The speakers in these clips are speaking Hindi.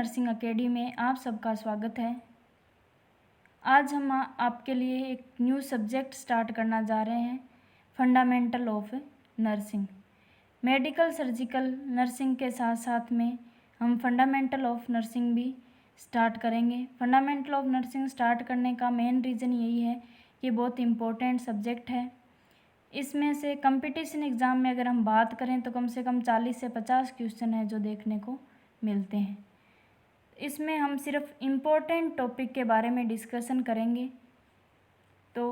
नर्सिंग अकेडमी में आप सबका स्वागत है। आज हम आपके लिए एक न्यू सब्जेक्ट स्टार्ट करना जा रहे हैं, fundamental of nursing. Medical surgical nursing के साथ साथ में हम फंडामेंटल ऑफ नर्सिंग भी स्टार्ट करेंगे। फंडामेंटल ऑफ नर्सिंग स्टार्ट करने का मेन रीज़न यही है कि बहुत इम्पोर्टेंट सब्जेक्ट है। इसमें से कंपटीशन एग्ज़ाम में अगर हम बात करें तो कम से कम 40 से 50 क्वेश्चन है जो देखने को मिलते हैं। इसमें हम सिर्फ इम्पोर्टेंट टॉपिक के बारे में डिस्कशन करेंगे। तो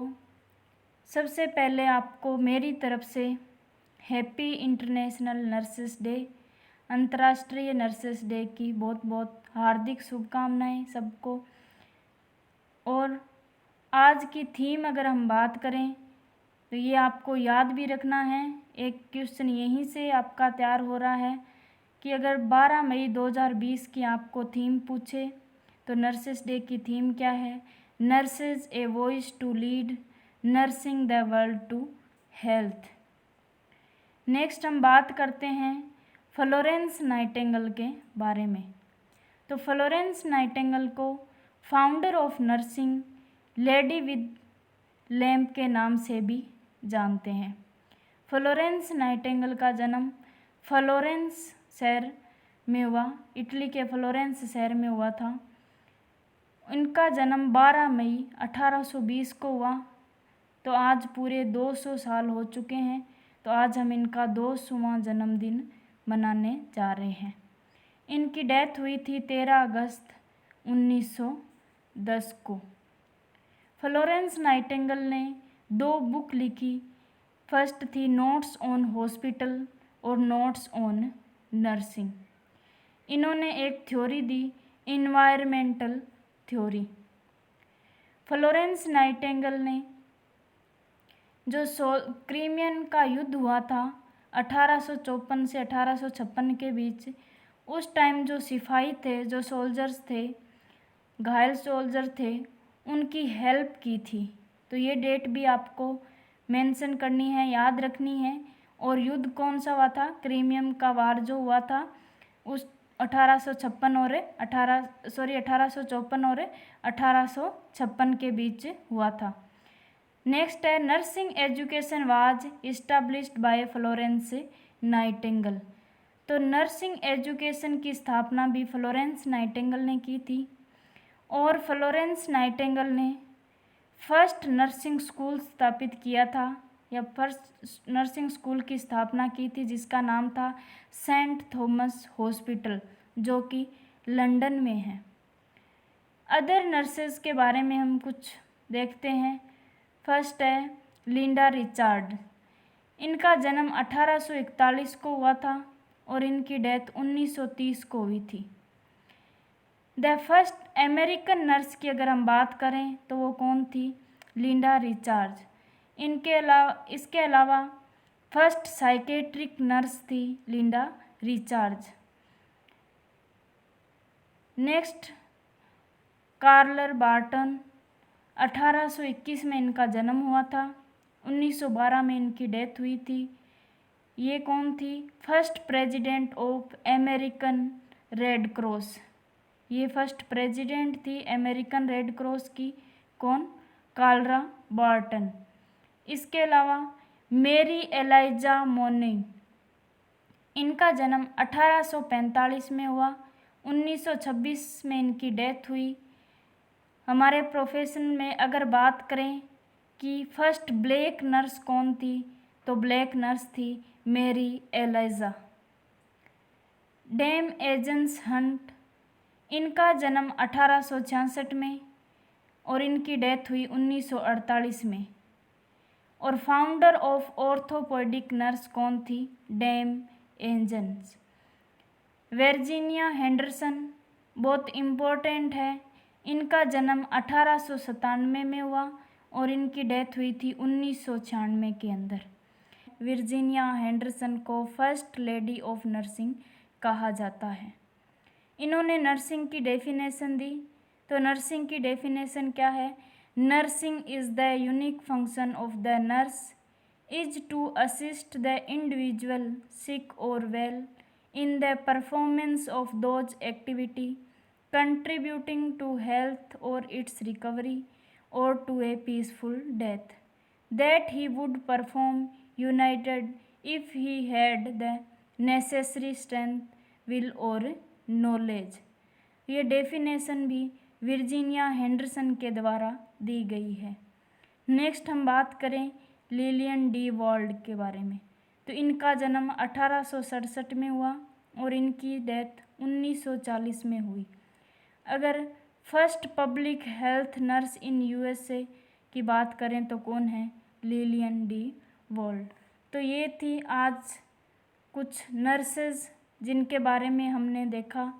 सबसे पहले आपको मेरी तरफ से हैप्पी इंटरनेशनल नर्सेस डे, अंतर्राष्ट्रीय नर्सेस डे की बहुत बहुत हार्दिक शुभकामनाएं सबको। और आज की थीम अगर हम बात करें तो ये आपको याद भी रखना है। एक क्वेश्चन यहीं से आपका तैयार हो रहा है कि अगर 12 मई 2020 की आपको थीम पूछे तो नर्सेस डे की थीम क्या है? Nurses a voice to lead nursing the world to health. Next हम बात करते हैं फ्लोरेंस नाइटिंगेल के बारे में। तो फ्लोरेंस नाइटिंगेल को founder of nursing, lady with lamp के नाम से भी जानते हैं। फ्लोरेंस नाइटिंगेल का जन्म फ्लोरेंस शहर में हुआ, इटली के फ्लोरेंस शहर में हुआ था। इनका जन्म 12 मई 1820 को हुआ। तो आज पूरे 200 साल हो चुके हैं। तो आज हम इनका 200वां जन्मदिन मनाने जा रहे हैं। इनकी डेथ हुई थी 13 अगस्त 1910 को। फ्लोरेंस नाइटिंगेल ने 2 बुक लिखी। फर्स्ट थी नोट्स ऑन हॉस्पिटल और नोट्स ऑन नर्सिंग। इन्होंने एक थ्योरी दी, इन्वायरमेंटल थ्योरी। फ्लोरेंस नाइटिंगेल ने जो क्रीमियन का युद्ध हुआ था 1854 से 1856 के बीच, उस टाइम जो सिपाही थे, जो सोल्जर्स थे, घायल सोल्जर थे, उनकी हेल्प की थी। तो ये डेट भी आपको मेंशन करनी है, याद रखनी है। और युद्ध कौन सा हुआ था? क्रीमियम का वार जो हुआ था उस 1854 और 1856 के बीच हुआ था। नेक्स्ट है nursing education was established bye Florence Nightingale. तो नर्सिंग एजुकेशन की स्थापना भी फ्लोरेंस नाइटिंगेल ने की थी। और फ्लोरेंस नाइटिंगेल ने फर्स्ट नर्सिंग स्कूल स्थापित किया था, या फर्स्ट नर्सिंग स्कूल की स्थापना की थी, जिसका नाम था सेंट थॉमस हॉस्पिटल, जो कि लंदन में है। अदर नर्सेस के बारे में हम कुछ देखते हैं। फर्स्ट है लिंडा रिचार्ड। इनका जन्म 1841 को हुआ था और इनकी डेथ 1930 को हुई थी। द फर्स्ट अमेरिकन नर्स की अगर हम बात करें तो वो कौन थी? Linda Richard. इसके अलावा फर्स्ट साइकेट्रिक नर्स थी Linda Richard. Next Carl Barton. 1821 में इनका जन्म हुआ था, 1912 में इनकी डेथ हुई थी। ये कौन थी? First president of American Red Cross. ये फर्स्ट प्रेसिडेंट थी अमेरिकन रेड क्रॉस की। कौन? Carl Barton. इसके अलावा मेरी एलाइजा मोनिंग। इनका जन्म 1845 में हुआ, 1926 में इनकी डेथ हुई। हमारे प्रोफेशन में अगर बात करें कि फर्स्ट ब्लैक नर्स कौन थी, तो ब्लैक नर्स थी मेरी एलाइजा। Dam agency Hunt. इनका जन्म 1866 में और इनकी डेथ हुई 1948 में। और फाउंडर ऑफ ऑर्थोपेडिक नर्स कौन थी? Dame Agnes. वर्जीनिया हेंडरसन बहुत इम्पोर्टेंट है। इनका जन्म 1897 में हुआ और इनकी डेथ हुई थी 1996 के अंदर। वर्जीनिया हेंडरसन को फर्स्ट लेडी ऑफ नर्सिंग कहा जाता है। इन्होंने नर्सिंग की डेफिनेशन दी। तो नर्सिंग की डेफिनेशन क्या है? Nursing is the unique function of the nurse is to assist the individual sick और well in the performance of those activity contributing to health or its recovery or to a peaceful death, that he would perform united if he had the necessary strength, will or knowledge। ये डेफिनेशन भी वर्जीनिया हेंडरसन के द्वारा दी गई है। नेक्स्ट हम बात करें लिलियन डी वॉल्ड के बारे में, तो इनका जन्म 1867 में हुआ और इनकी डेथ 1940 में हुई। अगर first public health nurse in USA की बात करें तो कौन है? Lillian D Wald. तो ये थी आज कुछ नर्सेज जिनके बारे में हमने देखा।